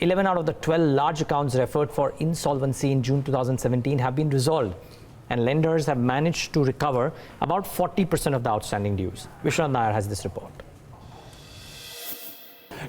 11 out of the 12 large accounts referred for insolvency in June 2017 have been resolved, and lenders have managed to recover about 40% of the outstanding dues. Vishwanath Nair has this report.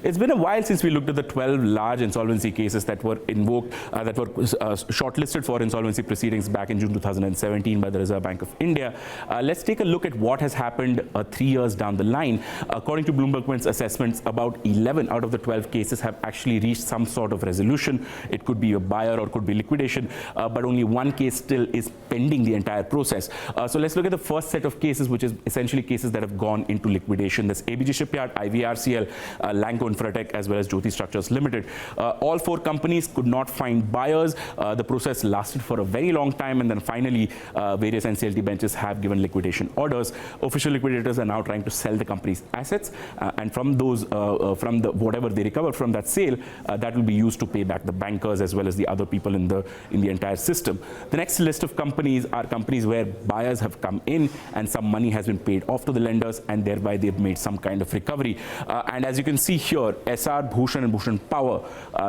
It's been a while since we looked at the 12 large insolvency cases that were invoked, shortlisted for insolvency proceedings back in June 2017 by the Reserve Bank of India. Let's take a look at what has happened 3 years down the line. According to BloombergQuint's assessments, about 11 out of the 12 cases have actually reached some sort of resolution. It could be a buyer or could be liquidation, but only one case still is pending the entire process. So let's look at the first set of cases, which is essentially cases that have gone into liquidation. There's ABG Shipyard, IVRCL, Lanco Infratech, as well as Jyoti Structures Limited. All four companies could not find buyers. The process lasted for a very long time, and then finally various NCLT benches have given liquidation orders. Official liquidators are now trying to sell the company's assets, and from those, whatever they recover from that sale, that will be used to pay back the bankers as well as the other people in the entire system. The next list of companies are companies where buyers have come in and some money has been paid off to the lenders, and thereby they've made some kind of recovery. And as you can see here, SR, Bhushan and Bhushan Power,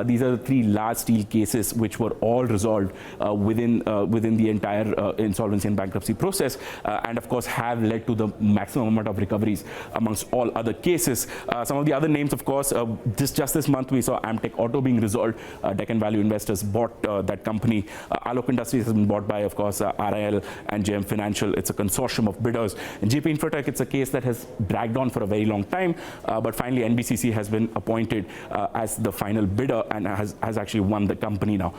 these are the three large steel cases which were all resolved within the entire insolvency and bankruptcy process, and of course have led to the maximum amount of recoveries amongst all other cases. Some of the other names, of course, just this month we saw Amtech Auto being resolved. Deccan Value Investors bought that company. Alok Industries has been bought by, of course, RIL and JM Financial. It's a consortium of bidders. In JP Infratech, it's a case that has dragged on for a very long time, but finally NBCC has been appointed as the final bidder and has actually won the company now.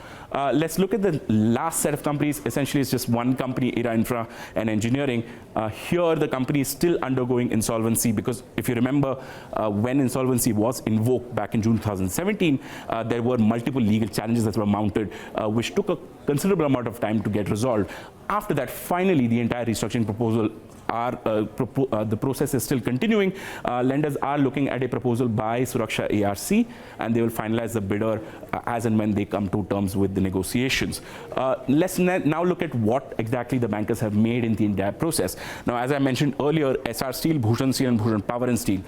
Let's look at the last set of companies. Essentially, it's just one company, Era Infra and Engineering. Here, the company is still undergoing insolvency because if you remember, when insolvency was invoked back in June 2017, there were multiple legal challenges that were mounted, which took a considerable amount of time to get resolved. After that, finally, the entire restructuring proposal the process is still continuing. Lenders are looking at a proposal by Suraksha ARC, and they will finalize the bidder as and when they come to terms with the negotiations. Let's now look at what exactly the bankers have made in the entire process. Now, as I mentioned earlier, SR Steel, Bhushan Steel and Bhushan Power and Steel.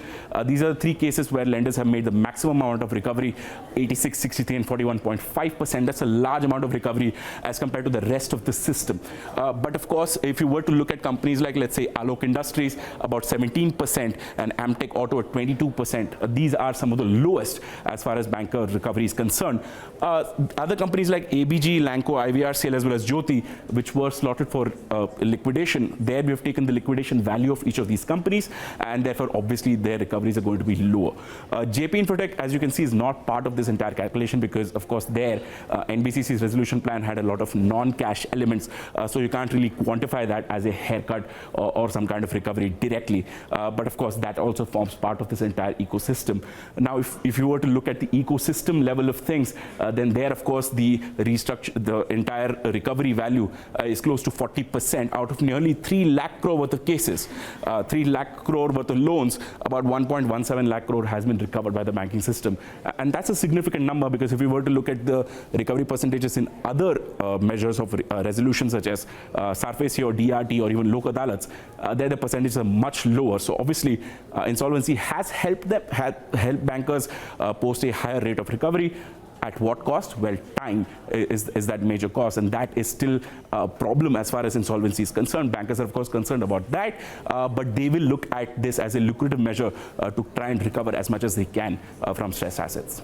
These are the three cases where lenders have made the maximum amount of recovery, 86, 63 and 41.5%. That's a large amount of recovery as compared to the rest of the system. But of course, if you were to look at companies like, let's say, Alok Industries, about 17%, and Amtech Auto at 22%. These are some of the lowest as far as banker recovery is concerned. Other companies like ABG, Lanco, IVRCL, as well as Jyoti, which were slotted for liquidation, there we have taken the liquidation value of each of these companies, and therefore, obviously, their recoveries are going to be lower. JP Infotech, as you can see, is not part of this entire calculation because, of course, there NBCC's resolution plan had a lot of non-cash elements, so you can't really quantify that as a haircut or some kind of recovery directly. But of course, that also forms part of this entire ecosystem. Now, if you were to look at the ecosystem level of things, then there, of course, the entire recovery value is close to 40% out of nearly 3 lakh crore worth of cases. 3 lakh crore worth of loans, about 1.17 lakh crore has been recovered by the banking system. And that's a significant number because if we were to look at the recovery percentages in other measures of resolution, such as SARFAESI or DRT or even Lok Adalats, there the percentages are much lower. So obviously, insolvency has helped bankers post a higher rate of recovery. At what cost? Well, time is that major cost, and that is still a problem as far as insolvency is concerned. Bankers are, of course, concerned about that, but they will look at this as a lucrative measure to try and recover as much as they can from stressed assets.